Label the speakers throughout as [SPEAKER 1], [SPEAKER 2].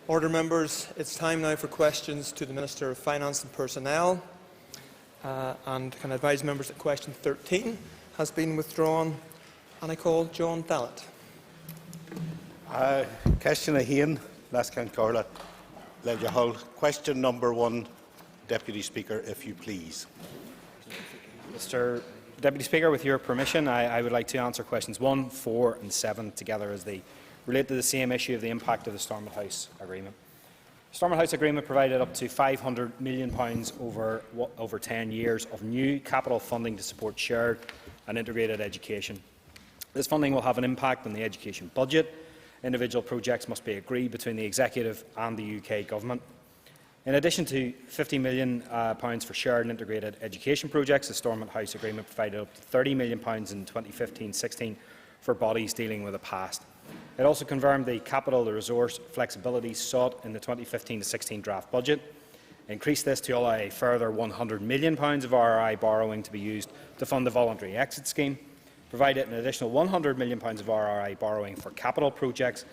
[SPEAKER 1] Order, members. It's time now for questions to the Minister of Finance and Personnel. And can I advise members that question 13 has been withdrawn. And I call John Dallett.
[SPEAKER 2] Question Hain, Lascan Carla, Legia Hull. Question number 1, Deputy Speaker, if you please.
[SPEAKER 3] Mr. Deputy Speaker, with your permission, I would like to answer questions 1, 4 and 7 together as they relate to the same issue of the impact of the Stormont House Agreement. The Stormont House Agreement provided up to £500 million over 10 years of new capital funding to support shared and integrated education. This funding will have an impact on the education budget. Individual projects must be agreed between the Executive and the UK Government. In addition to £50 million for shared and integrated education projects, the Stormont House Agreement provided up to £30 million in 2015-16 for bodies dealing with the past. It also confirmed the capital, the resource flexibility sought in the 2015-16 draft budget, increased this to allow a further £100 million of RRI borrowing to be used to fund the voluntary exit scheme, provided an additional £100 million of RRI borrowing for capital projects,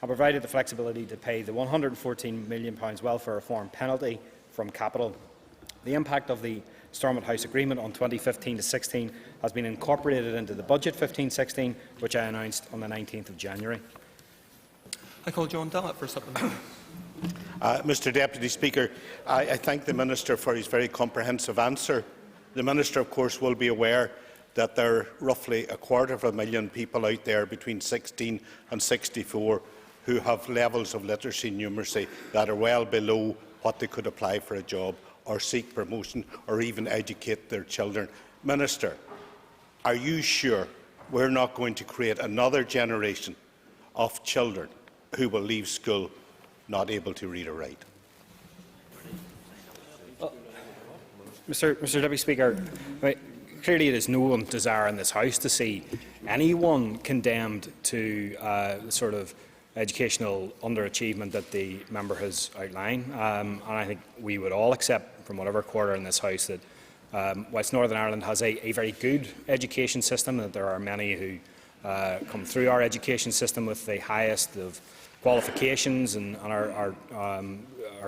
[SPEAKER 3] and provided the flexibility to pay the £114 million welfare reform penalty from capital. The impact of the Stormont House Agreement on 2015-16 has been incorporated into the budget 15-16, which I announced on the 19th of January.
[SPEAKER 1] I call John Dallett for supplementary.
[SPEAKER 2] Mr. Deputy Speaker, I thank the Minister for his very comprehensive answer. The Minister, of course, will be aware that there are roughly 250,000 people out there between 16 and 64 who have levels of literacy and numeracy that are well below what they could apply for a job or seek promotion or even educate their children. Minister, are you sure we're not going to create another generation of children who will leave school not able to read or write?
[SPEAKER 3] Mr. Deputy Speaker, clearly it is no one's desire in this House to see anyone condemned to the sort of educational underachievement that the member has outlined. And I think we would all accept from whatever quarter in this House that whilst Northern Ireland has a very good education system, that there are many who come through our education system with the highest of qualifications and are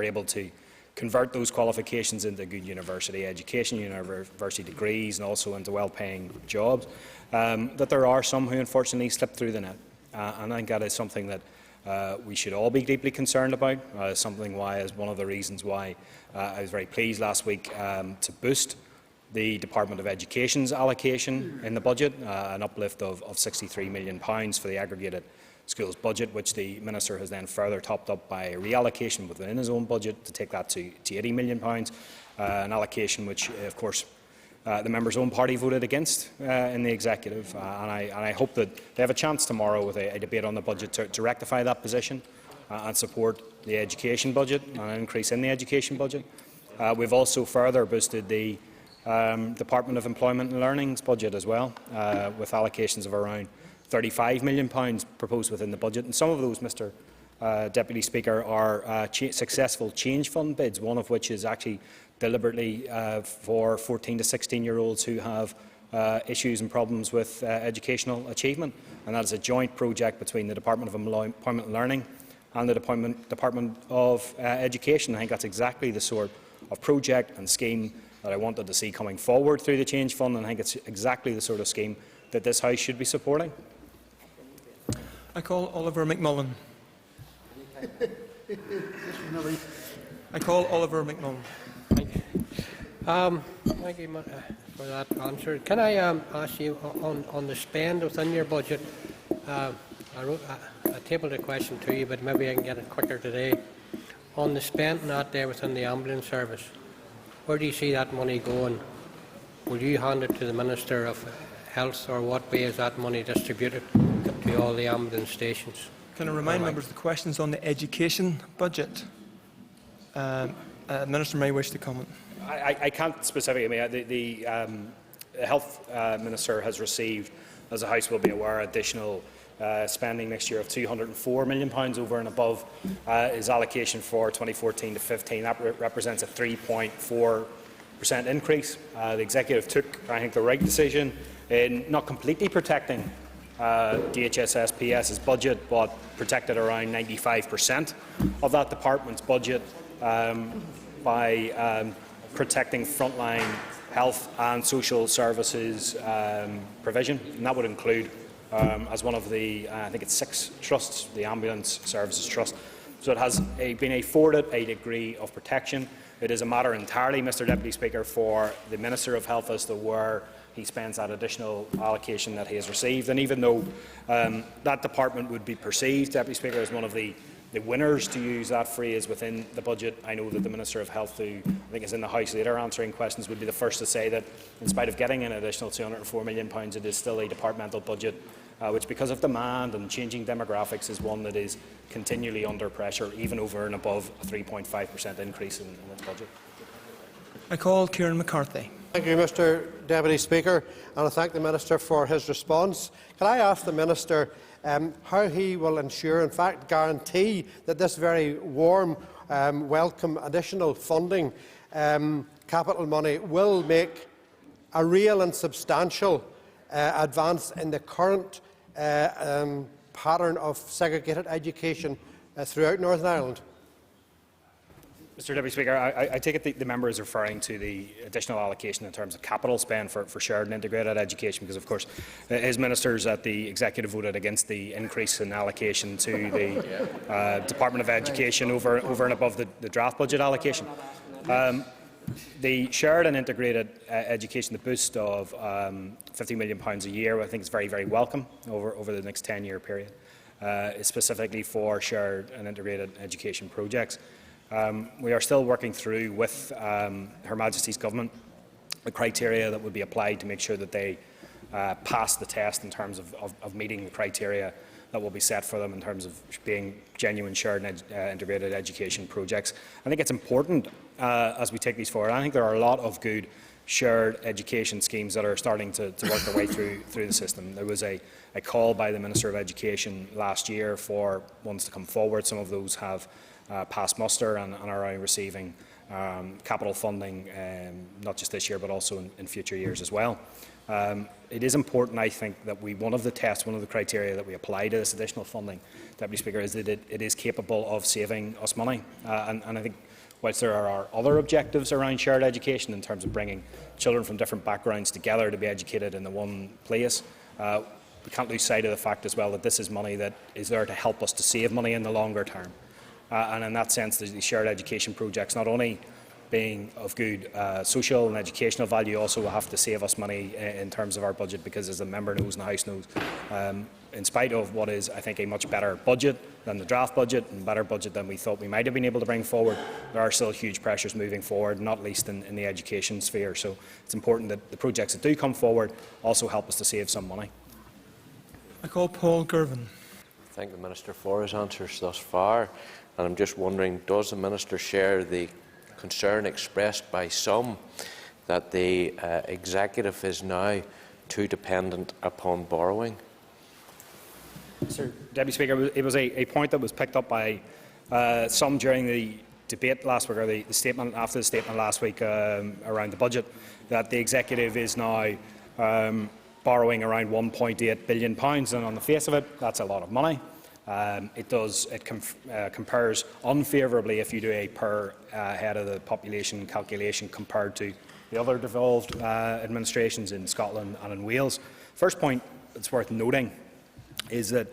[SPEAKER 3] able to convert those qualifications into good university education, university degrees, and also into well-paying jobs, that there are some who unfortunately slip through the net. And I think that is something that we should all be deeply concerned about. Something why is one of the reasons why I was very pleased last week to boost the Department of Education's allocation in the budget, an uplift of £63 million for the aggregated schools budget, which the Minister has then further topped up by a reallocation within his own budget to take that to £80 million, an allocation which, of course, the member's own party voted against in the Executive, and I hope that they have a chance tomorrow with a debate on the budget to rectify that position and support the education budget and an increase in the education budget. We've also further boosted the Department of Employment and Learning's budget as well, with allocations of around £35 million proposed within the budget, and some of those, Mr. Deputy Speaker, are successful change fund bids, one of which is actually deliberately for 14 to 16-year-olds who have issues and problems with educational achievement, and that is a joint project between the Department of Employment and Learning and the Department of Education. I think that's exactly the sort of project and scheme that I wanted to see coming forward through the Change Fund, and I think it's exactly the sort of scheme that this House should be supporting.
[SPEAKER 1] I call Oliver McMullen. I call Oliver McMullen.
[SPEAKER 4] Thank you for that answer. Can I ask you on the spend within your budget? I tabled a question to you, but maybe I can get it quicker today. On the spend not there within the ambulance service, where do you see that money going? Will you hand it to the Minister of Health, or what way is that money distributed to all the ambulance stations?
[SPEAKER 1] Can I remind members the questions on the education budget? Minister may wish to comment.
[SPEAKER 3] I can't specifically. I mean, the Health Minister has received, as the House will be aware, additional spending next year of £204 million over and above his allocation for 2014 to 15. That represents a 3.4% increase. The Executive took, I think, the right decision in not completely protecting DHSSPS's budget, but protected around 95% of that department's budget by protecting frontline health and social services provision, and that would include, as one of the, I think it's 6 trusts, the Ambulance Services Trust. So it has been afforded a degree of protection. It is a matter entirely, Mr Deputy Speaker, for the Minister of Health as to where he spends that additional allocation that he has received. And even though that department would be perceived, Deputy Speaker, as one of the winners, to use that phrase, within the budget, I know that the Minister of Health, who I think is in the House later answering questions, would be the first to say that in spite of getting an additional £204 million, it is still a departmental budget which, because of demand and changing demographics, is one that is continually under pressure, even over and above a 3.5% increase in its budget.
[SPEAKER 1] I call Kieran McCarthy.
[SPEAKER 5] Thank you, Mr Deputy Speaker, and I thank the Minister for his response. Can I ask the Minister how he will ensure, in fact guarantee, that this very warm, welcome additional funding, capital money, will make a real and substantial advance in the current pattern of segregated education throughout Northern Ireland?
[SPEAKER 3] Mr Deputy Speaker, I take it the member is referring to the additional allocation in terms of capital spend for shared and integrated education, because of course his ministers at the Executive voted against the increase in allocation to the Department of Education over and above the draft budget allocation. The shared and integrated education, the boost of £50 million a year, I think is very, very welcome over the next 10-year period, specifically for shared and integrated education projects. We are still working through with Her Majesty's Government the criteria that would be applied to make sure that they pass the test in terms of meeting the criteria that will be set for them in terms of being genuine shared and integrated education projects. I think it's important as we take these forward. I think there are a lot of good shared education schemes that are starting to work their way through the system. There was a call by the Minister of Education last year for ones to come forward. Some of those have passed muster and are receiving capital funding, not just this year but also in future years as well. It is important, I think, that one of the criteria that we apply to this additional funding, Deputy Speaker, is that it is capable of saving us money. And I think whilst there are other objectives around shared education in terms of bringing children from different backgrounds together to be educated in the one place, we can't lose sight of the fact as well that this is money that is there to help us to save money in the longer term. And in that sense, the shared education projects, not only being of good social and educational value, also will have to save us money in terms of our budget, because, as the member knows and the House knows, in spite of what is, I think, a much better budget than the draft budget and better budget than we thought we might have been able to bring forward, there are still huge pressures moving forward, not least in the education sphere. So it's important that the projects that do come forward also help us to save some money.
[SPEAKER 1] I call Paul Girvan.
[SPEAKER 6] Thank the Minister for his answers thus far. And I'm just wondering, does the Minister share the concern expressed by some that the Executive is now too dependent upon borrowing?
[SPEAKER 3] Mr Deputy Speaker, it was a point that was picked up by some during the debate last week, or the statement after the statement last week around the budget, that the Executive is now borrowing around £1.8 billion, and on the face of it, that's a lot of money. It compares unfavourably if you do a per head of the population calculation compared to the other devolved administrations in Scotland and in Wales. First point that's worth noting is that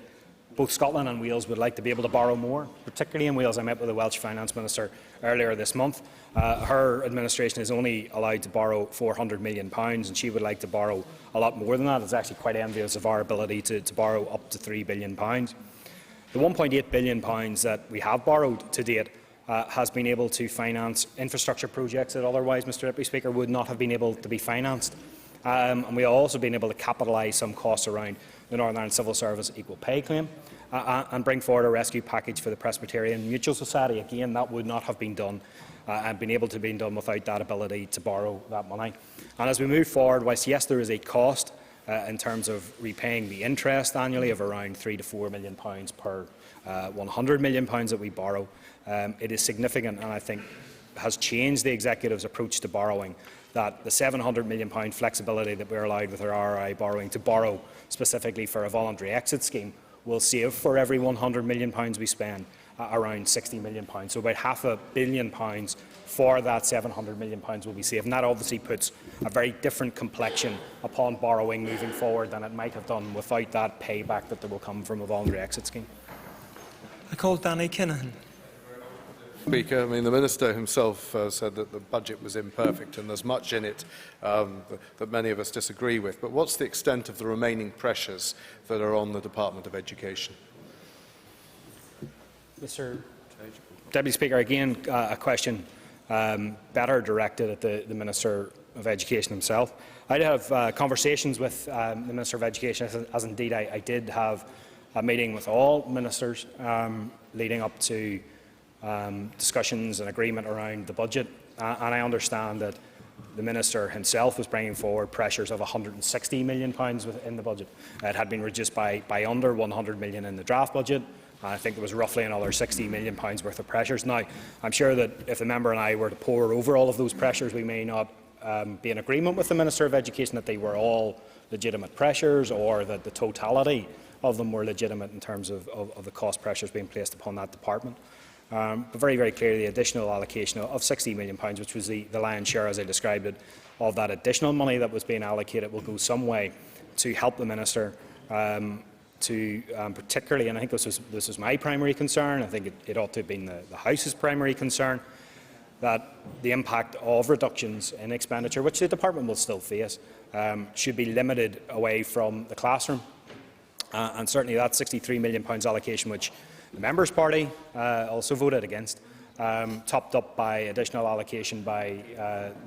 [SPEAKER 3] both Scotland and Wales would like to be able to borrow more, particularly in Wales. I met with the Welsh Finance Minister earlier this month. Her administration is only allowed to borrow £400 million, and she would like to borrow a lot more than that. It's actually quite envious of our ability to borrow up to £3 billion. The £1.8 billion that we have borrowed to date has been able to finance infrastructure projects that otherwise, Mr Deputy Speaker, would not have been able to be financed. And we have also been able to capitalise some costs around the Northern Ireland Civil Service equal pay claim and bring forward a rescue package for the Presbyterian Mutual Society. Again, that would not have been done and been able to be done without that ability to borrow that money. And as we move forward, whilst yes, there is a cost in terms of repaying the interest annually of around £3 to £4 million per £100 million that we borrow, it is significant, and I think has changed the Executive's approach to borrowing that the £700 million flexibility that we're allowed with our RI borrowing to borrow specifically for a voluntary exit scheme will save for every £100 million we spend around £60 million. So about £500 million for that £700 million will be saved. And that obviously puts a very different complexion upon borrowing moving forward than it might have done without that payback that there will come from a voluntary exit scheme.
[SPEAKER 1] I call Danny Kinahan.
[SPEAKER 7] Speaker, the Minister himself said that the budget was imperfect and there's much in it that many of us disagree with. But what's the extent of the remaining pressures that are on the Department of Education?
[SPEAKER 3] Mr. Deputy Speaker, again, a question better directed at the Minister of Education himself. I did have conversations with the Minister of Education, as indeed I did have a meeting with all ministers leading up to discussions and agreement around the budget, and I understand that the Minister himself was bringing forward pressures of £160 million within the budget. It had been reduced by under £100 million in the draft budget. I think there was roughly another £60 million worth of pressures. Now, I'm sure that if the member and I were to pore over all of those pressures, we may not be in agreement with the Minister of Education that they were all legitimate pressures, or that the totality of them were legitimate in terms of the cost pressures being placed upon that department. But very, very clearly, the additional allocation of £60 million, which was the lion's share, as I described it, of that additional money that was being allocated, will go some way to help the Minister particularly, and I think this was my primary concern, I think it ought to have been the House's primary concern, that the impact of reductions in expenditure, which the department will still face, should be limited away from the classroom. And certainly that £63 million allocation, which the Members' Party also voted against, topped up by additional allocation by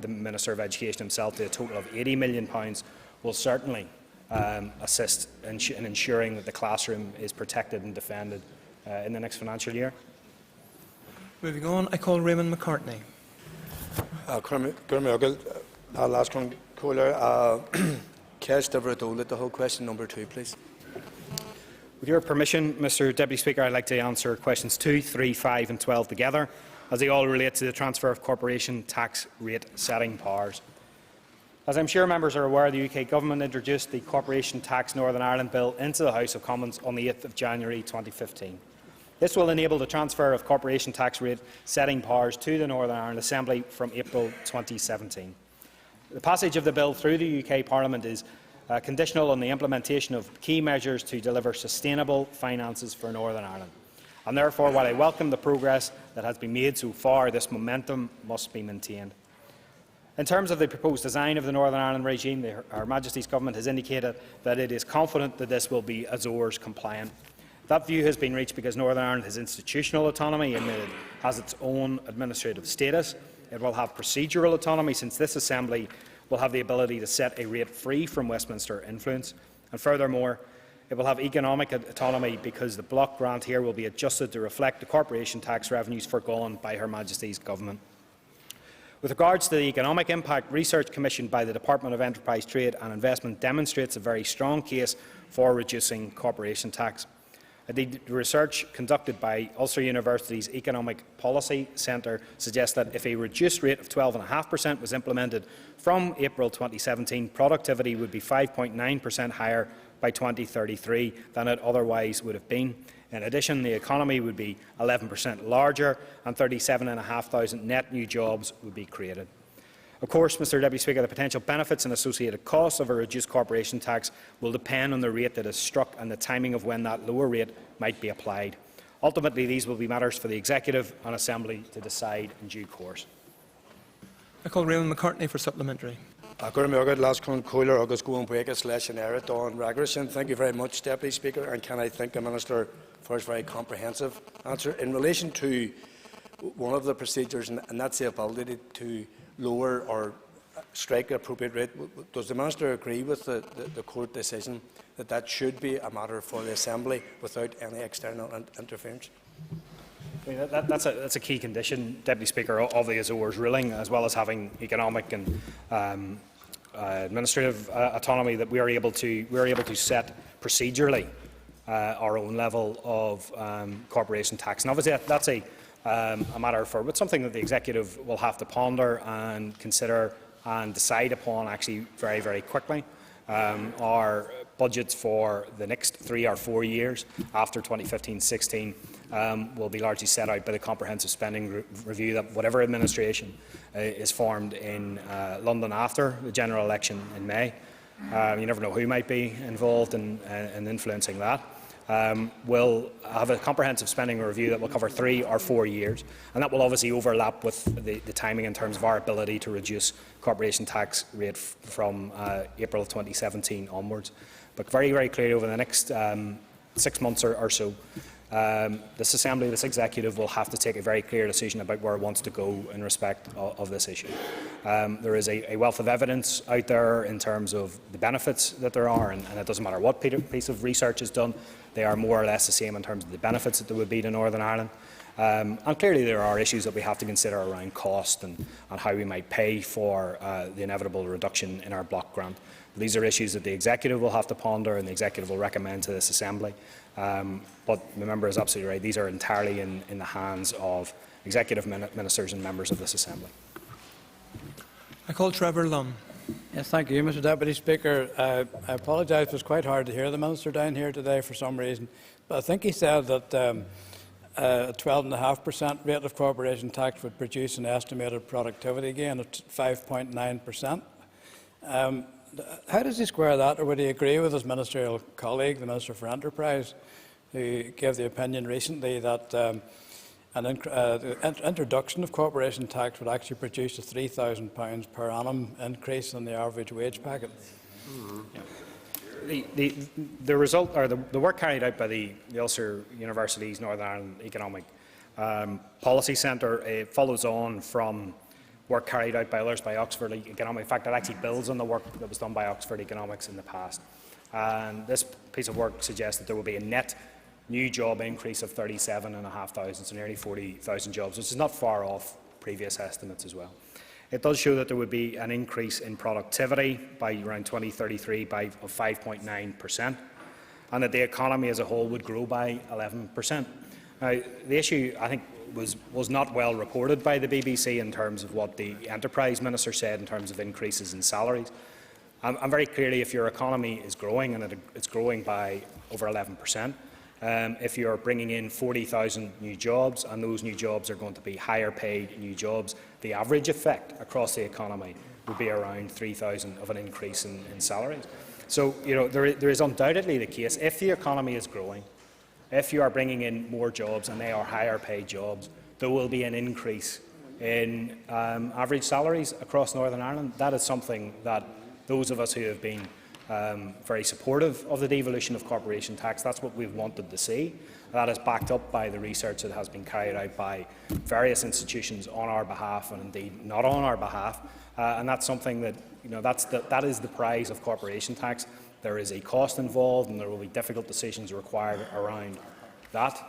[SPEAKER 3] the Minister of Education himself to a total of £80 million, will certainly assist in ensuring that the classroom is protected and defended in the next financial year.
[SPEAKER 1] Moving on, I call Raymond McCartney.
[SPEAKER 8] The whole question number 2, please.
[SPEAKER 3] With your permission, Mr. Deputy Speaker, I'd like to answer questions 2, 3, 5 and 12 together, as they all relate to the transfer of corporation tax rate setting powers. As I'm sure members are aware, the UK Government introduced the Corporation Tax Northern Ireland Bill into the House of Commons on the 8th of January 2015. This will enable the transfer of corporation tax rate setting powers to the Northern Ireland Assembly from April 2017. The passage of the bill through the UK Parliament is conditional on the implementation of key measures to deliver sustainable finances for Northern Ireland. And therefore, while I welcome the progress that has been made so far, this momentum must be maintained. In terms of the proposed design of the Northern Ireland regime, Her Majesty's Government has indicated that it is confident that this will be Azores compliant. That view has been reached because Northern Ireland has institutional autonomy and it has its own administrative status. It will have procedural autonomy, since this Assembly will have the ability to set a rate free from Westminster influence. And furthermore, it will have economic autonomy because the block grant here will be adjusted to reflect the corporation tax revenues forgone by Her Majesty's Government. With regards to the economic impact, research commissioned by the Department of Enterprise, Trade and Investment demonstrates a very strong case for reducing corporation tax. The research conducted by Ulster University's Economic Policy Centre suggests that if a reduced rate of 12.5% was implemented from April 2017, productivity would be 5.9% higher by 2033 than it otherwise would have been. In addition, the economy would be 11% larger and 37,500 net new jobs would be created. Of course, Mr. Deputy Speaker, the potential benefits and associated costs of a reduced corporation tax will depend on the rate that is struck and the timing of when that lower rate might be applied. Ultimately, these will be matters for the Executive and Assembly to decide in due course.
[SPEAKER 1] I call Raymond McCartney for supplementary.
[SPEAKER 8] Thank you very much, Deputy Speaker, and can I thank the Minister for his very comprehensive answer. In relation to one of the procedures, and that's the ability to lower or strike an appropriate rate, does the Minister agree with the court decision that that should be a matter for the Assembly without any external interference?
[SPEAKER 3] That's a key condition, Deputy Speaker, of the Azores ruling, as well as having economic and administrative autonomy, that we are able to set procedurally our own level of corporation tax. And obviously that's a matter for, but something that the Executive will have to ponder and consider and decide upon actually very, very quickly. Our budgets for the next 3 or 4 years after 2015-16 will be largely set out by the comprehensive spending review that whatever administration is formed in London after the general election in May. You never know who might be involved in influencing that. Will have a comprehensive spending review that will cover 3 or 4 years, and that will obviously overlap with the timing in terms of our ability to reduce corporation tax rate from April 2017 onwards. But very, very clearly over the next 6 months or so, this Assembly, this Executive will have to take a very clear decision about where it wants to go in respect of this issue. There is a wealth of evidence out there in terms of the benefits that there are, and it doesn't matter what piece of research is done, they are more or less the same in terms of the benefits that there would be to Northern Ireland. And clearly there are issues that we have to consider around cost and how we might pay for the inevitable reduction in our block grant. These are issues that the Executive will have to ponder and the Executive will recommend to this Assembly. But the member is absolutely right. These are entirely in the hands of Executive Ministers and members of this Assembly.
[SPEAKER 1] I call Trevor Lunn.
[SPEAKER 9] Yes, thank you, Mr Deputy Speaker. I apologise, it was quite hard to hear the Minister down here today for some reason. But I think he said that a 12.5% rate of corporation tax would produce an estimated productivity gain of 5.9%. How does he square that, or would he agree with his ministerial colleague, the Minister for Enterprise, who gave the opinion recently that an introduction of corporation tax would actually produce a £3,000 per annum increase in the average wage packet?
[SPEAKER 3] The result, or the work carried out by the Ulster University's Northern Ireland Economic Policy Centre follows on from work carried out by others, by Oxford Economics. In fact, it actually builds on the work that was done by Oxford Economics in the past. And this piece of work suggests that there will be a net new job increase of 37,500, so nearly 40,000 jobs, which is not far off previous estimates as well. It does show that there would be an increase in productivity by around 2033 of 5.9%, and that the economy as a whole would grow by 11%. Now, the issue, I think, was not well reported by the BBC in terms of what the Enterprise Minister said in terms of increases in salaries. And very clearly, if your economy is growing, and it's growing by over 11%, if you're bringing in 40,000 new jobs, and those new jobs are going to be higher paid new jobs, the average effect across the economy would be around 3,000 of an increase in salaries. So, there is undoubtedly the case, if the economy is growing, if you are bringing in more jobs and they are higher paid jobs, there will be an increase in average salaries across Northern Ireland. That is something that those of us who have been very supportive of the devolution of corporation tax, that's what we've wanted to see. That is backed up by the research that has been carried out by various institutions on our behalf and indeed not on our behalf. And that's something that, that is the prize of corporation tax. There is a cost involved and there will be difficult decisions required around that.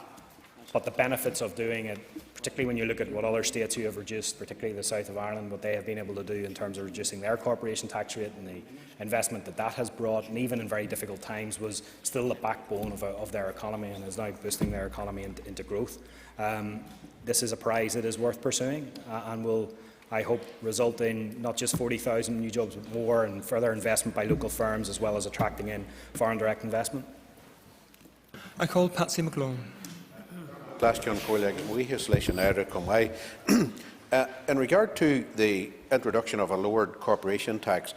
[SPEAKER 3] But the benefits of doing it, particularly when you look at what other states who have reduced, particularly the south of Ireland, what they have been able to do in terms of reducing their corporation tax rate and the investment that has brought, and even in very difficult times, was still the backbone of their economy and is now boosting their economy into growth. This is a prize that is worth pursuing and will, I hope, result in not just 40,000 new jobs, but more, and further investment by local firms, as well as attracting in foreign direct investment.
[SPEAKER 1] I call Patsy McGlone.
[SPEAKER 10] In regard to the introduction of a lowered corporation tax,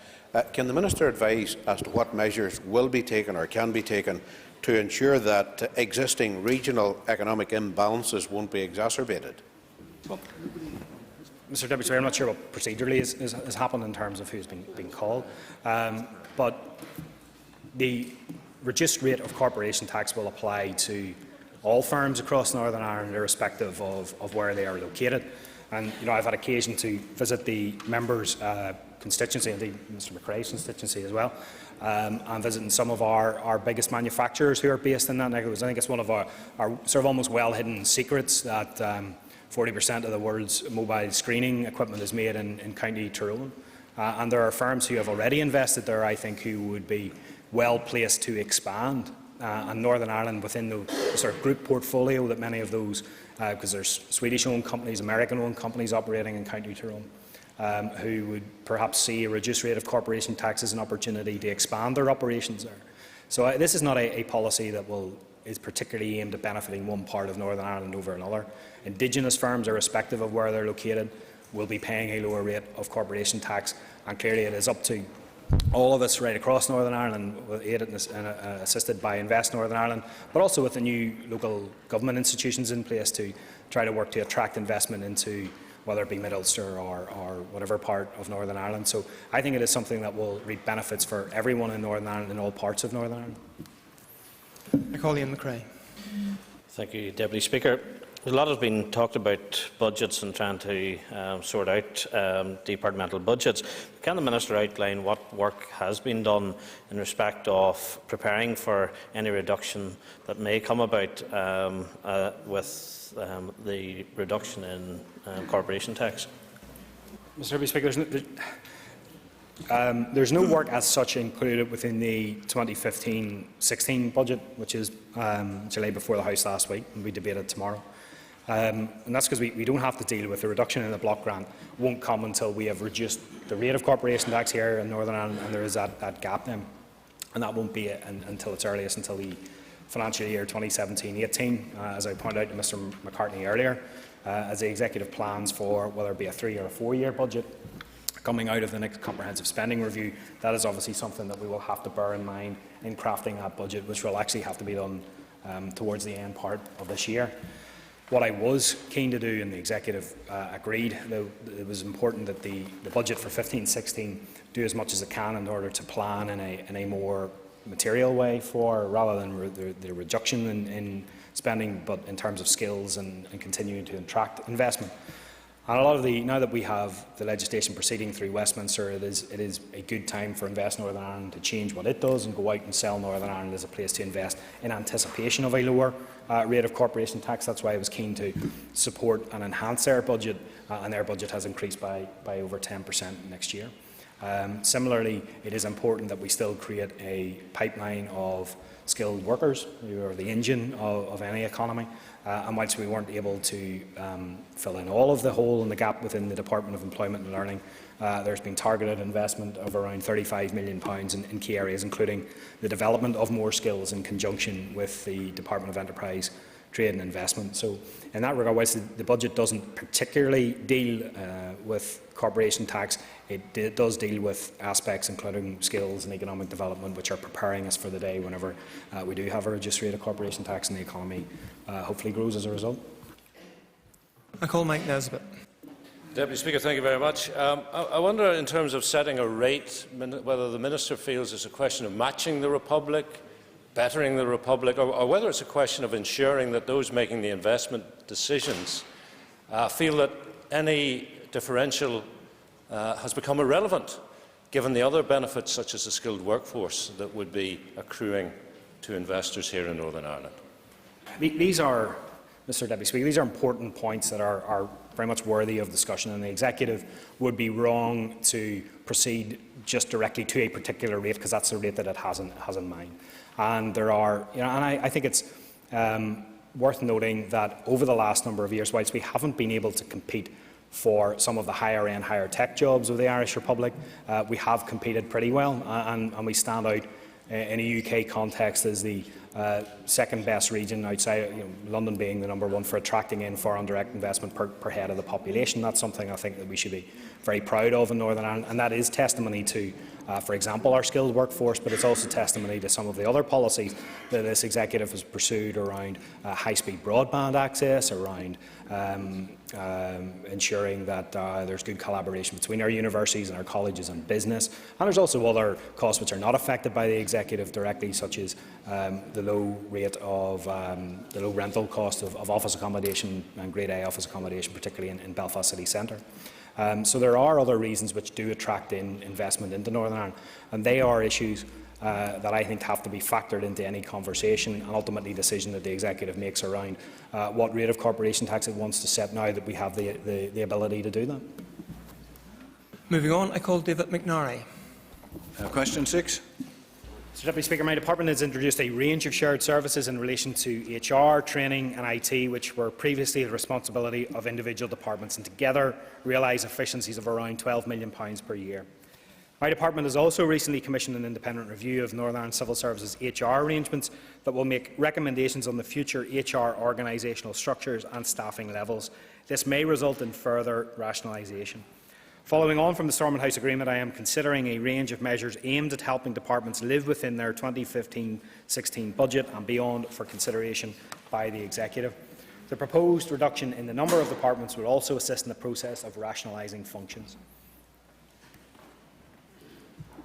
[SPEAKER 10] can the Minister advise as to what measures will be taken or can be taken to ensure that existing regional economic imbalances won't be exacerbated?
[SPEAKER 3] Well, Mr Deputy Speaker, I'm not sure what procedurally has happened in terms of who's been called, but the reduced rate of corporation tax will apply to all firms across Northern Ireland, irrespective of where they are located. And I've had occasion to visit the members' constituency, indeed Mr McRae's constituency as well, and visiting some of our biggest manufacturers who are based in that neck of the woods. I think it's one of our sort of almost well-hidden secrets that 40% of the world's mobile screening equipment is made in County Tyrone. And there are firms who have already invested there, I think, who would be well placed to expand. And Northern Ireland, within the sort of group portfolio that many of those, because there's Swedish-owned companies, American-owned companies operating in County Tyrone, who would perhaps see a reduced rate of corporation tax as an opportunity to expand their operations there. So this is not a policy that is particularly aimed at benefiting one part of Northern Ireland over another. Indigenous firms, irrespective of where they're located, will be paying a lower rate of corporation tax, and clearly it is up to all of us right across Northern Ireland, aided and assisted by Invest Northern Ireland, but also with the new local government institutions in place to try to work to attract investment into whether it be Mid-Ulster or whatever part of Northern Ireland. So I think it is something that will reap benefits for everyone in Northern Ireland, in all parts of Northern Ireland.
[SPEAKER 1] I call Ian McCrae.
[SPEAKER 11] Thank you, Deputy Speaker. A lot has been talked about budgets and trying to sort out departmental budgets. Can the Minister outline what work has been done in respect of preparing for any reduction that may come about with the reduction in corporation tax?
[SPEAKER 3] Mr. Deputy Speaker, there's no work as such included within the 2015-16 budget, which is laid before the House last week and we debated tomorrow. And that's because we don't have to deal with the reduction in the block grant. Won't come until we have reduced the rate of corporation tax here in Northern Ireland, and there is that gap then. And that won't be until its earliest, until the financial year 2017-18, as I pointed out to Mr McCartney earlier, as the executive plans for whether it be a 3 or a 4 year budget coming out of the next comprehensive spending review. That is obviously something that we will have to bear in mind in crafting that budget, which will actually have to be done towards the end part of this year. What I was keen to do, and the executive agreed, that it was important that the budget for 15-16 do as much as it can in order to plan in a more material way for, rather than the reduction in spending, but in terms of skills and continuing to attract investment. And a lot of now that we have the legislation proceeding through Westminster, it is a good time for Invest Northern Ireland to change what it does and go out and sell Northern Ireland as a place to invest in anticipation of a lower rate of corporation tax. That's why I was keen to support and enhance their budget, and their budget has increased by over 10% next year. Similarly, it is important that we still create a pipeline of skilled workers who are the engine of any economy. And whilst we weren't able to fill in all of the hole and the gap within the Department of Employment and Learning, there's been targeted investment of around £35 million in key areas, including the development of more skills in conjunction with the Department of Enterprise, Trade and Investment. So in that regard, whilst the budget doesn't particularly deal with corporation tax, it does deal with aspects including skills and economic development, which are preparing us for the day whenever we do have a reduced rate of corporation tax and the economy hopefully grows as a result.
[SPEAKER 1] I call Mike Nesbitt.
[SPEAKER 11] Deputy Speaker, thank you very much. I wonder, in terms of setting a rate, whether the Minister feels it's a question of matching the Republic, bettering the Republic, or whether it's a question of ensuring that those making the investment decisions feel that any differential has become irrelevant, given the other benefits such as the skilled workforce that would be accruing to investors here in Northern Ireland.
[SPEAKER 3] These are, Mr Deputy Speaker, these are important points that are very much worthy of discussion, and the executive would be wrong to proceed just directly to a particular rate, because that's the rate that it has in mind. And there are, and I think it's worth noting that over the last number of years, whilst we haven't been able to compete for some of the higher-end, higher-tech jobs of the Irish Republic, we have competed pretty well, and we stand out in a UK context as the second best region outside, London being the #1 for attracting in foreign direct investment per head of the population. That's something I think that we should be very proud of in Northern Ireland, and that is testimony to, for example, our skilled workforce, but it's also testimony to some of the other policies that this executive has pursued around high-speed broadband access, around ensuring that there's good collaboration between our universities and our colleges and business. And there's also other costs which are not affected by the executive directly, such as the low rate of the low rental cost of office accommodation and Grade A office accommodation, particularly in Belfast city centre. So there are other reasons which do attract in investment into Northern Ireland, and they are issues that I think have to be factored into any conversation and ultimately decision that the executive makes around what rate of corporation tax it wants to set, now that we have the ability to do that.
[SPEAKER 1] Moving on, I call David McNary.
[SPEAKER 12] Question 6.
[SPEAKER 3] Mr Deputy Speaker, my department has introduced a range of shared services in relation to HR, training and IT, which were previously the responsibility of individual departments, and together realise efficiencies of around £12 million per year. My department has also recently commissioned an independent review of Northern Ireland Civil Services HR arrangements that will make recommendations on the future HR organisational structures and staffing levels. This may result in further rationalisation. Following on from the Stormont House Agreement, I am considering a range of measures aimed at helping departments live within their 2015-16 budget and beyond for consideration by the Executive. The proposed reduction in the number of departments will also assist in the process of rationalising functions.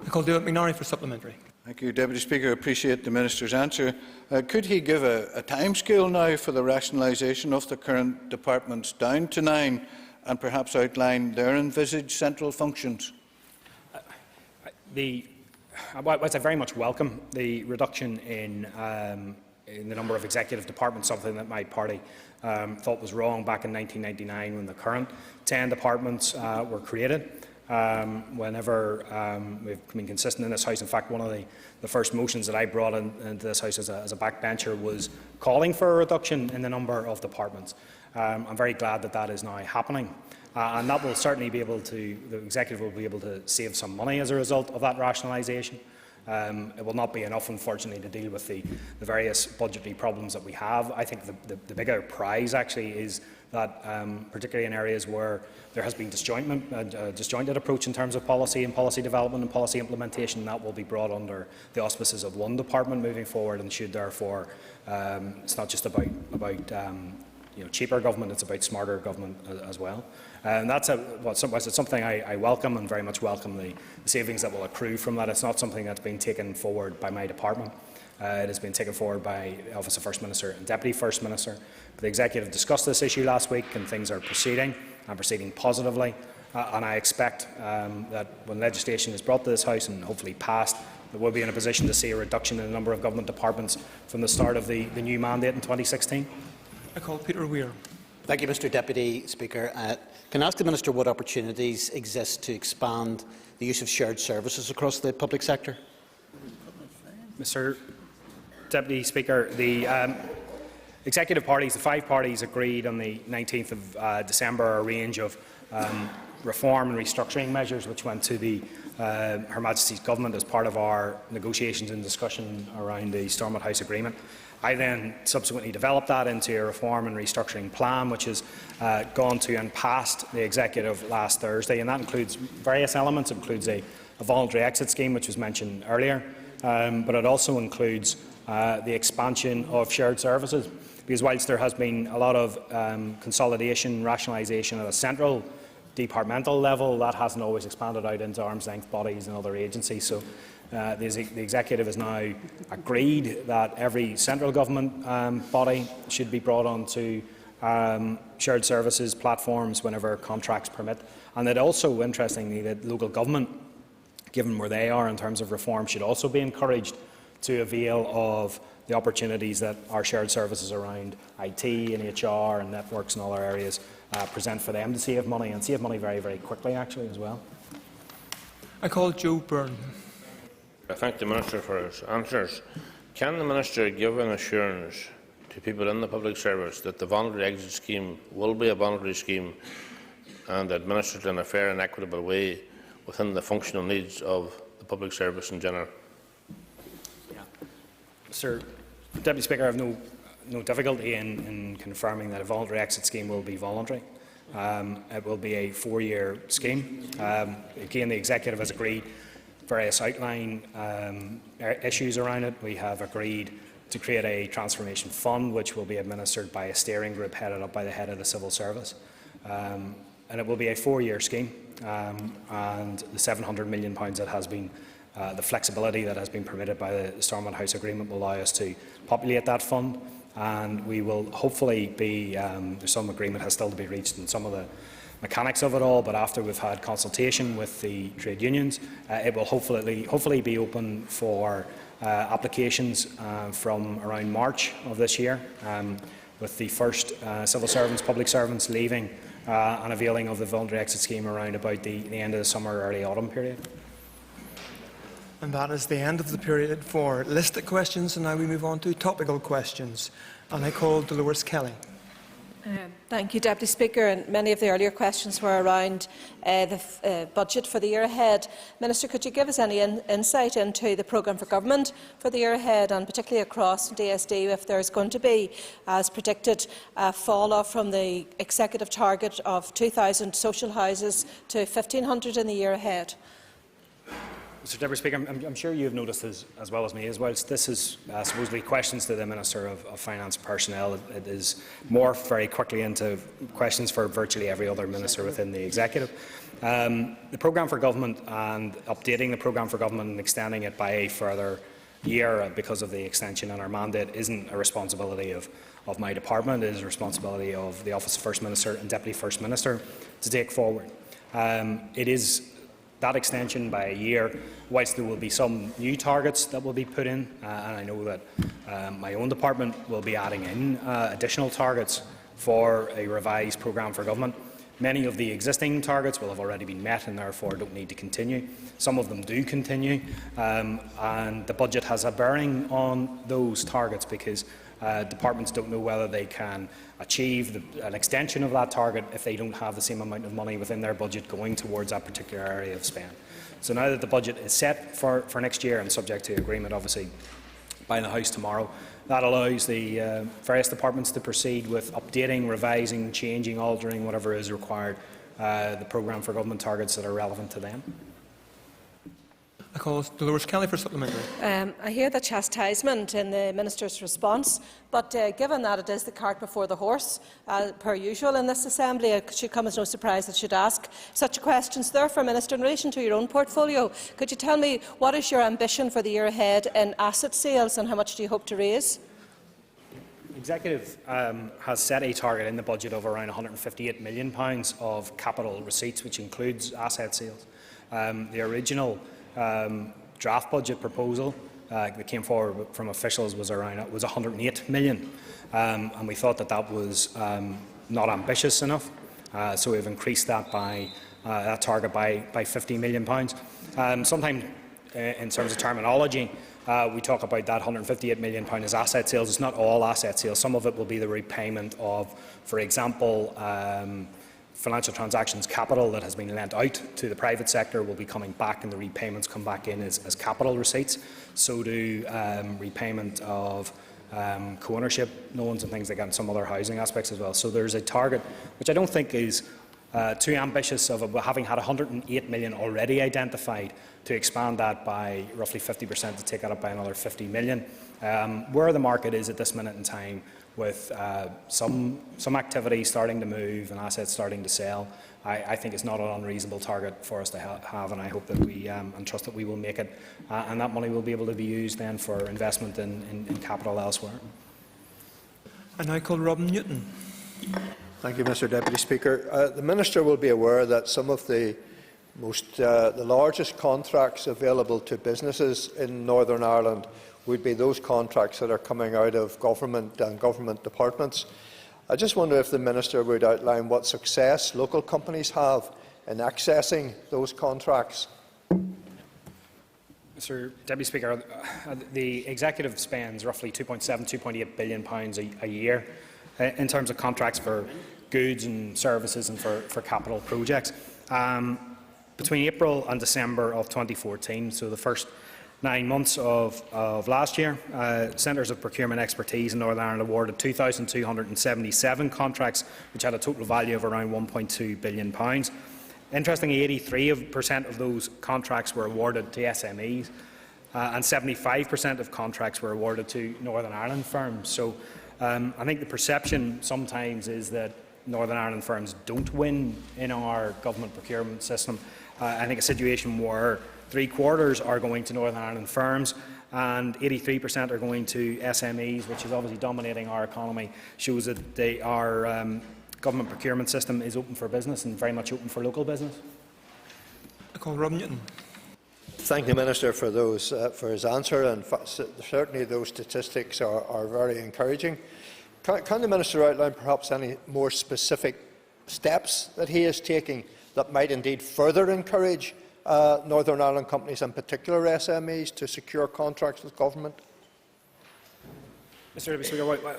[SPEAKER 1] I call David McNary for supplementary.
[SPEAKER 12] Thank you, Deputy Speaker. I appreciate the Minister's answer. Could he give a timescale now for the rationalisation of the current departments down to 9 and perhaps outline their envisaged central functions?
[SPEAKER 3] Whilst I very much welcome the reduction in the number of executive departments, something that my party thought was wrong back in 1999 when the current 10 departments were created. Whenever we've been consistent in this House, in fact, one of the first motions that I brought into this House as a backbencher was calling for a reduction in the number of departments. I'm very glad that that is now happening, and that will certainly be able to, the Executive will be able to save some money as a result of that rationalisation. It will not be enough, unfortunately, to deal with the various budgetary problems that we have. I think the bigger prize actually is that, particularly in areas where there has been disjointed approach in terms of policy and policy development and policy implementation, that will be brought under the auspices of one department moving forward, and should therefore, it's not just about cheaper government, it's about smarter government as well. And that's something I welcome, and very much welcome the savings that will accrue from that. It's not something that's been taken forward by my department. It has been taken forward by the Office of First Minister and Deputy First Minister. The Executive discussed this issue last week, and things are proceeding, and proceeding positively. And I expect that when legislation is brought to this House and hopefully passed, that we'll be in a position to see a reduction in the number of government departments from the start of the new mandate in 2016.
[SPEAKER 1] I call Peter Weir.
[SPEAKER 13] Thank you, Mr Deputy Speaker. Can I ask the Minister what opportunities exist to expand the use of shared services across the public sector?
[SPEAKER 3] Mr Deputy Speaker, the Executive parties, the 5 parties, agreed on the 19th of December a range of reform and restructuring measures which went to Her Majesty's Government as part of our negotiations and discussion around the Stormont House Agreement. I then subsequently developed that into a reform and restructuring plan which has gone to and passed the Executive last Thursday, and that includes various elements. It includes a voluntary exit scheme which was mentioned earlier, but it also includes the expansion of shared services, because whilst there has been a lot of consolidation, rationalisation at a central departmental level, that hasn't always expanded out into arm's length bodies and other agencies. So the Executive has now agreed that every central government body should be brought onto shared services platforms whenever contracts permit, and that also, interestingly, that local government, given where they are in terms of reform, should also be encouraged to avail of the opportunities that our shared services around IT and HR and networks and other areas present for them to save money, and save money very, very quickly actually as well.
[SPEAKER 1] I call Joe Byrne.
[SPEAKER 14] I thank the Minister for his answers. Can the Minister give an assurance to people in the public service that the voluntary exit scheme will be a voluntary scheme and administered in a fair and equitable way within the functional needs of the public service in general?
[SPEAKER 3] Mr Deputy Speaker, I have no difficulty in confirming that a voluntary exit scheme will be voluntary. It will be a 4-year scheme. Again, the Executive has agreed various outline issues around it. We have agreed to create a transformation fund which will be administered by a steering group headed up by the head of the civil service. And it will be a 4-year scheme, and the £700 million that has been the flexibility that has been permitted by the Stormont House Agreement will allow us to populate that fund, and we will hopefully be, there's some agreement has still to be reached in some of the mechanics of it all, but after we've had consultation with the trade unions, it will hopefully be open for applications from around March of this year, with the first civil servants, public servants leaving and availing of the voluntary exit scheme around about the end of the summer or early autumn period.
[SPEAKER 1] And that is the end of the period for listed questions, and now we move on to topical questions. And I call Dolores Kelly.
[SPEAKER 15] Thank you, Deputy Speaker. And many of the earlier questions were around the budget for the year ahead. Minister, could you give us any insight into the programme for government for the year ahead, and particularly across DSD, if there is going to be, as predicted, a fall-off from the executive target of 2,000 social houses to 1,500 in the year ahead?
[SPEAKER 3] Mr Deputy Speaker, I'm sure you have noticed as well as me, as well. This is supposedly questions to the Minister of Finance personnel. It is morphed very quickly into questions for virtually every other minister within the executive. The programme for government and updating the programme for government and extending it by a further year because of the extension in our mandate isn't a responsibility of my department. It is a responsibility of the Office of First Minister and Deputy First Minister to take forward. It is that extension by a year, whilst there will be some new targets that will be put in, and I know that my own department will be adding in additional targets for a revised programme for government. Many of the existing targets will have already been met and therefore don't need to continue. Some of them do continue, and the budget has a bearing on those targets because departments don't know whether they can achieve an extension of that target if they don't have the same amount of money within their budget going towards that particular area of spend. So now that the budget is set for next year and subject to agreement, obviously, by the House tomorrow, that allows the various departments to proceed with updating, revising, changing, altering, whatever is required, the programme for government targets that are relevant to them.
[SPEAKER 1] I call Dolores Kelly for supplementary.
[SPEAKER 15] I hear the chastisement in the Minister's response, but given that it is the cart before the horse, per usual in this Assembly, it should come as no surprise that should ask such questions. Therefore, Minister, in relation to your own portfolio, could you tell me what is your ambition for the year ahead in asset sales and how much do you hope to raise?
[SPEAKER 3] The Executive has set a target in the budget of around £158 million of capital receipts, which includes asset sales. The original draft budget proposal that came forward from officials was 108 million, and we thought that was not ambitious enough. So we've increased that by that target by £50 million. Sometimes, in terms of terminology, we talk about that £158 million as asset sales. It's not all asset sales. Some of it will be the repayment of, for example, financial transactions capital that has been lent out to the private sector will be coming back, and the repayments come back in as capital receipts. So do repayment of co-ownership loans and things like that, and some other housing aspects as well. So there's a target which I don't think is too ambitious, of having had 108 million already identified, to expand that by roughly 50%, to take that up by another 50 million. Where the market is at this minute in time, with some activity starting to move and assets starting to sell, I think it's not an unreasonable target for us to have, and I hope that we and trust that we will make it, and that money will be able to be used then for investment in capital elsewhere.
[SPEAKER 1] I now call Robin Newton.
[SPEAKER 16] Thank you, Mr Deputy Speaker. The Minister will be aware that some of the largest contracts available to businesses in Northern Ireland would be those contracts that are coming out of government and government departments. I just wonder if the Minister would outline what success local companies have in accessing those contracts.
[SPEAKER 3] Mr Deputy Speaker, the Executive spends roughly £2.7–2.8 billion a year in terms of contracts for goods and services and for capital projects. Between April and December of 2014, so the first 9 months of last year, Centres of Procurement Expertise in Northern Ireland awarded 2,277 contracts, which had a total value of around £1.2 billion. Interestingly, 83% of those contracts were awarded to SMEs, and 75% of contracts were awarded to Northern Ireland firms. So I think the perception sometimes is that Northern Ireland firms don't win in our government procurement system. I think a situation where 3/4 are going to Northern Ireland firms and 83% are going to SMEs, which is obviously dominating our economy, shows that our government procurement system is open for business and very much open for local business.
[SPEAKER 1] I call Robin Newton.
[SPEAKER 16] Thank the Minister for his answer, and certainly those statistics are very encouraging. Can the Minister outline perhaps any more specific steps that he is taking that might indeed further encourage Northern Ireland companies, in particular SMEs, to secure contracts with government?
[SPEAKER 3] Mr. Deputy Speaker,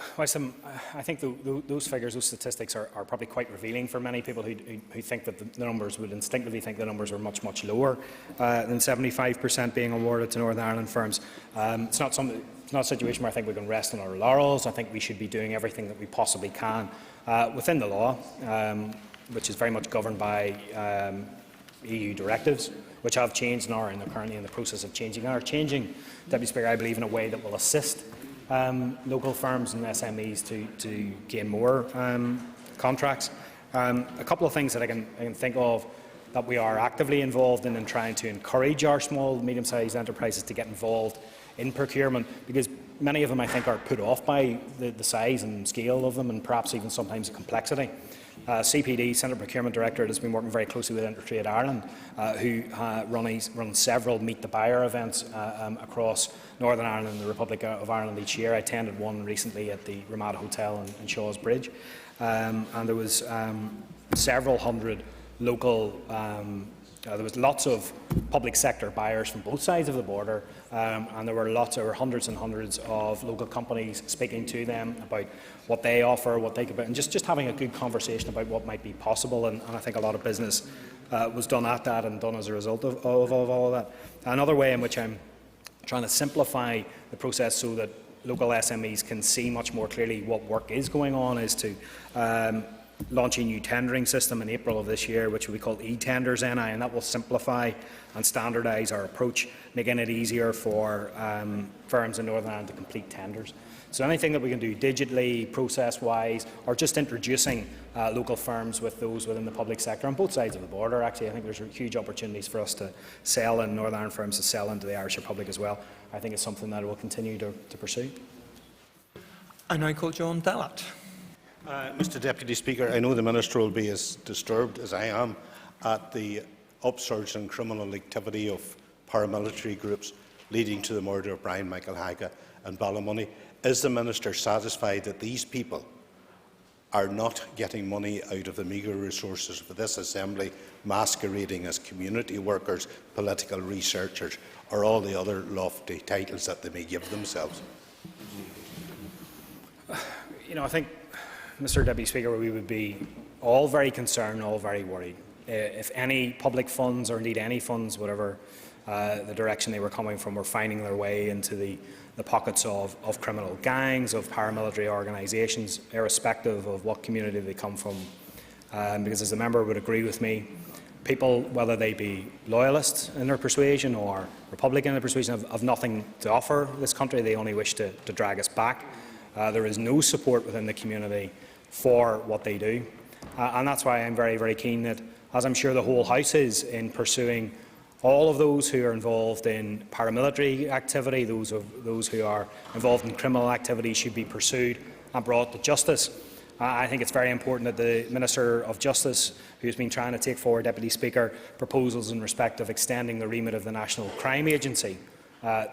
[SPEAKER 3] I think those figures, those statistics are probably quite revealing for many people who think that the numbers would instinctively think the numbers are much lower than 75% being awarded to Northern Ireland firms. It's not a situation where I think we can rest on our laurels. I think we should be doing everything that we possibly can within the law, which is very much governed by EU directives, which have changed and are currently in the process of changing. And are changing, Deputy Speaker, I believe, in a way that will assist local firms and SMEs to gain more contracts. A couple of things that I can think of that we are actively involved in trying to encourage our small, medium-sized enterprises to get involved in procurement, because many of them, I think, are put off by the size and scale of them, and perhaps even sometimes the complexity. CPD, Centre Procurement Directorate, has been working very closely with Intertrade Ireland, who runs several Meet the Buyer events across Northern Ireland and the Republic of Ireland each year. I attended one recently at the Remit Hotel in Shaw's Bridge, and there was several hundred local. There was lots of public sector buyers from both sides of the border, and there were hundreds and hundreds of local companies speaking to them about what they offer, what they could, and just having a good conversation about what might be possible. And I think a lot of business was done at that and done as a result of all of that. Another way in which I'm trying to simplify the process so that local SMEs can see much more clearly what work is going on is to launch a new tendering system in April of this year, which will be called e-tenders NI, and that will simplify and standardise our approach, making it easier for firms in Northern Ireland to complete tenders. So anything that we can do digitally, process-wise, or just introducing local firms with those within the public sector on both sides of the border. Actually, I think there's huge opportunities for us to sell in Northern Ireland firms to sell into the Irish Republic as well. I think it's something that we'll continue to pursue.
[SPEAKER 1] I now call John Dallat.
[SPEAKER 2] Mr Deputy Speaker, I know the Minister will be as disturbed as I am at the upsurge in criminal activity of paramilitary groups leading to the murder of Brian Michael Haga and Ballymoney. Is the Minister satisfied that these people are not getting money out of the meagre resources for this Assembly, masquerading as community workers, political researchers, or all the other lofty titles that they may give themselves?
[SPEAKER 3] I think, Mr Deputy Speaker, we would be all very concerned, all very worried if any public funds, or indeed any funds, whatever the direction they were coming from, were finding their way into the pockets of criminal gangs, of paramilitary organisations, irrespective of what community they come from. Because, as the member would agree with me, people, whether they be loyalists in their persuasion or Republican in their persuasion, have nothing to offer this country. They only wish to drag us back. There is no support within the community for what they do. And that's why I'm very, very keen that, as I'm sure the whole House is, in pursuing all of those who are involved in paramilitary activity, those who are involved in criminal activity, should be pursued and brought to justice. I think it's very important that the Minister of Justice, who has been trying to take forward, Deputy Speaker, proposals in respect of extending the remit of the National Crime Agency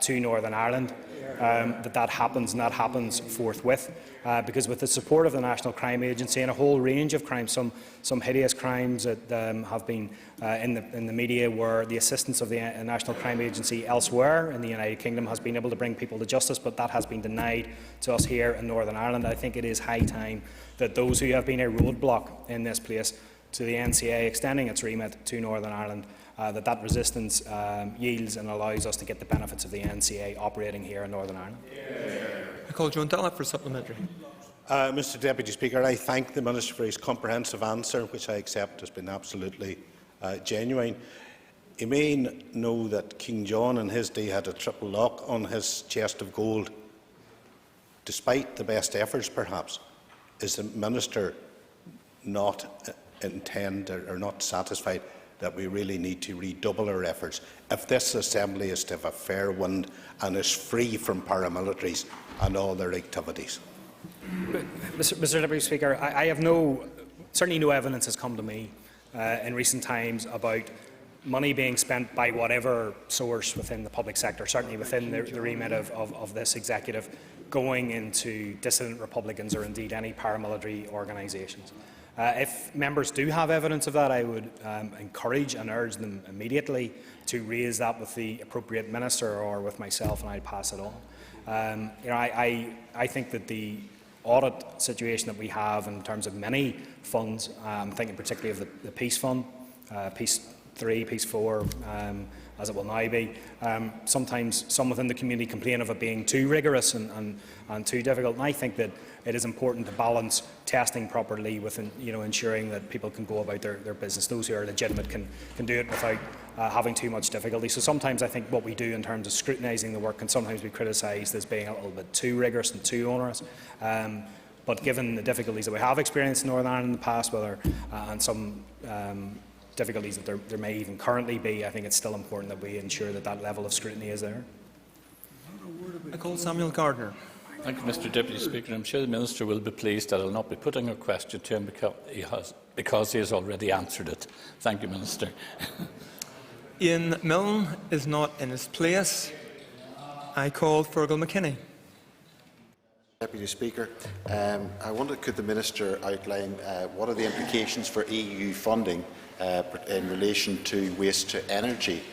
[SPEAKER 3] to Northern Ireland, that happens, and that happens forthwith. Because with the support of the National Crime Agency and a whole range of crimes, some hideous crimes that have been in the media, where the assistance of the National Crime Agency elsewhere in the United Kingdom has been able to bring people to justice, but that has been denied to us here in Northern Ireland. I think it is high time that those who have been a roadblock in this place to the NCA extending its remit to Northern Ireland, that resistance yields and allows us to get the benefits of the NCA operating here in Northern Ireland.
[SPEAKER 1] I call John Dallat for supplementary.
[SPEAKER 2] Mr Deputy Speaker, I thank the Minister for his comprehensive answer, which I accept has been absolutely genuine. He may know that King John in his day had a triple lock on his chest of gold. Despite the best efforts, perhaps, is the Minister not not satisfied that we really need to redouble our efforts if this Assembly is to have a fair wind and is free from paramilitaries and all their activities?
[SPEAKER 3] Mr Deputy Speaker, I have certainly no evidence has come to me in recent times about money being spent by whatever source within the public sector, certainly within the remit of this executive, going into dissident Republicans or indeed any paramilitary organisations. If members do have evidence of that, I would encourage and urge them immediately to raise that with the appropriate minister or with myself, and I'll pass it on. I think that the audit situation that we have in terms of many funds, I'm thinking particularly of the Peace Fund, Peace 3, Peace 4, as it will now be. Sometimes some within the community complain of it being too rigorous and too difficult, and I think that it is important to balance testing properly with ensuring that people can go about their business. Those who are legitimate can do it without having too much difficulty. So sometimes I think what we do in terms of scrutinising the work can sometimes be criticised as being a little bit too rigorous and too onerous. But given the difficulties that we have experienced in Northern Ireland in the past, and some difficulties that there may even currently be, I think it's still important that we ensure that that level of scrutiny is there.
[SPEAKER 1] I call Samuel Gardner.
[SPEAKER 17] Thank you, Mr Deputy Speaker. I'm sure the Minister will be pleased that I will not be putting a question to him because he has already answered it. Thank you, Minister.
[SPEAKER 1] Ian Milne is not in his place. I call Fergal McKinney.
[SPEAKER 18] Deputy Speaker, I wondered, could the Minister outline what are the implications for EU funding in relation to waste to energy,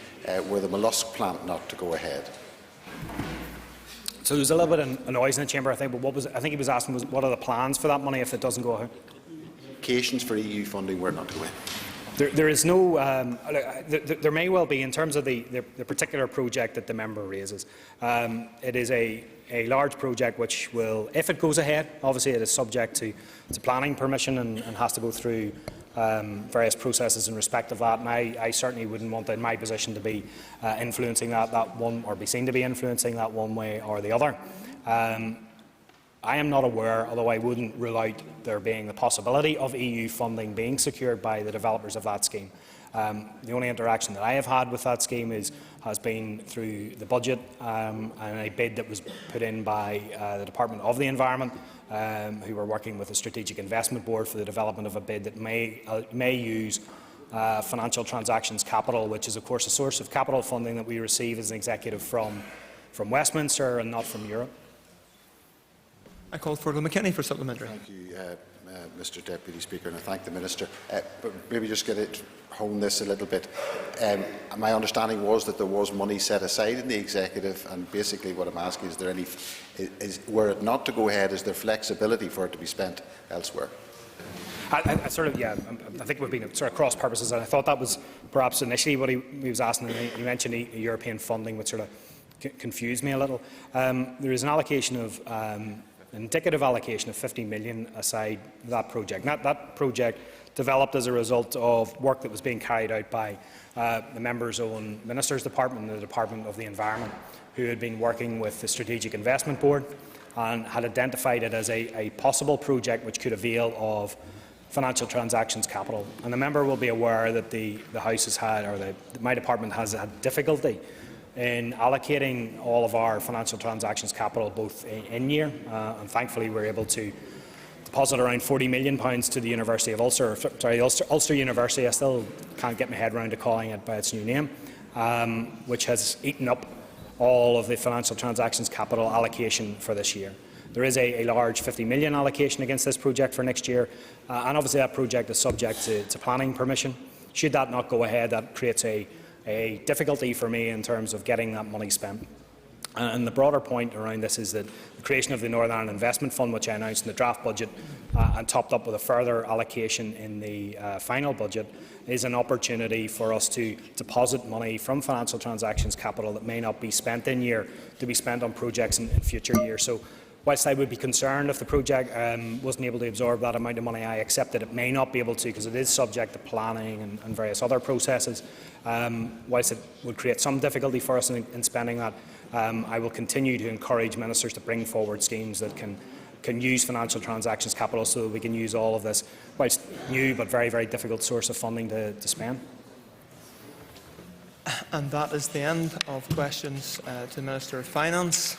[SPEAKER 18] were the mollusk plant not to go ahead?
[SPEAKER 3] So there's a little bit of noise in the chamber, I think, but I think he was asking was what are the plans for that money if it doesn't go ahead?
[SPEAKER 18] Implications for EU funding were not to go ahead.
[SPEAKER 3] There is no. There may well be in terms of the particular project that the member raises. It is a large project which will, if it goes ahead, obviously it is subject to planning permission and has to go through various processes in respect of that. And I certainly wouldn't want in my position to be influencing that one, or be seen to be influencing that one way or the other. I am not aware, although I wouldn't rule out there being the possibility of EU funding being secured by the developers of that scheme. The only interaction that I have had with that scheme has been through the budget and a bid that was put in by the Department of the Environment, who were working with the Strategic Investment Board for the development of a bid that may use financial transactions capital, which is of course a source of capital funding that we receive as an executive from Westminster and not from Europe.
[SPEAKER 1] I call Fergal McKinney for supplementary.
[SPEAKER 18] Thank you, Mr Deputy Speaker, and I thank the Minister. But maybe just get it hone this a little bit. My understanding was that there was money set aside in the executive, and basically what I'm asking is there any, were it not to go ahead, is there flexibility for it to be spent elsewhere?
[SPEAKER 3] I think we've been sort of cross purposes, and I thought that was perhaps initially what he was asking. He mentioned European funding, which sort of confused me a little. There is an allocation of indicative allocation of 50 million aside that project. That project developed as a result of work that was being carried out by the member's own Minister's Department and the Department of the Environment, who had been working with the Strategic Investment Board and had identified it as a possible project which could avail of financial transactions capital. And the member will be aware that the House has had, or my department has had difficulty in allocating all of our financial transactions capital both in year, and thankfully we're able to deposit around £40 million to the University of Ulster, Ulster University. I still can't get my head around to calling it by its new name, which has eaten up all of the financial transactions capital allocation for this year. There is a large £50 million allocation against this project for next year, and obviously that project is subject to planning permission. Should that not go ahead, that creates a difficulty for me in terms of getting that money spent. And the broader point around this is that the creation of the Northern Ireland Investment Fund, which I announced in the draft budget and topped up with a further allocation in the final budget, is an opportunity for us to deposit money from financial transactions capital that may not be spent in year to be spent on projects in future years. So, whilst I would be concerned if the project wasn't able to absorb that amount of money, I accept that it may not be able to because it is subject to planning and various other processes. Whilst it would create some difficulty for us in spending that, I will continue to encourage ministers to bring forward schemes that can use financial transactions capital so that we can use all of this, whilst new but very, very difficult source of funding to spend.
[SPEAKER 1] And that is the end of questions to the Minister of Finance.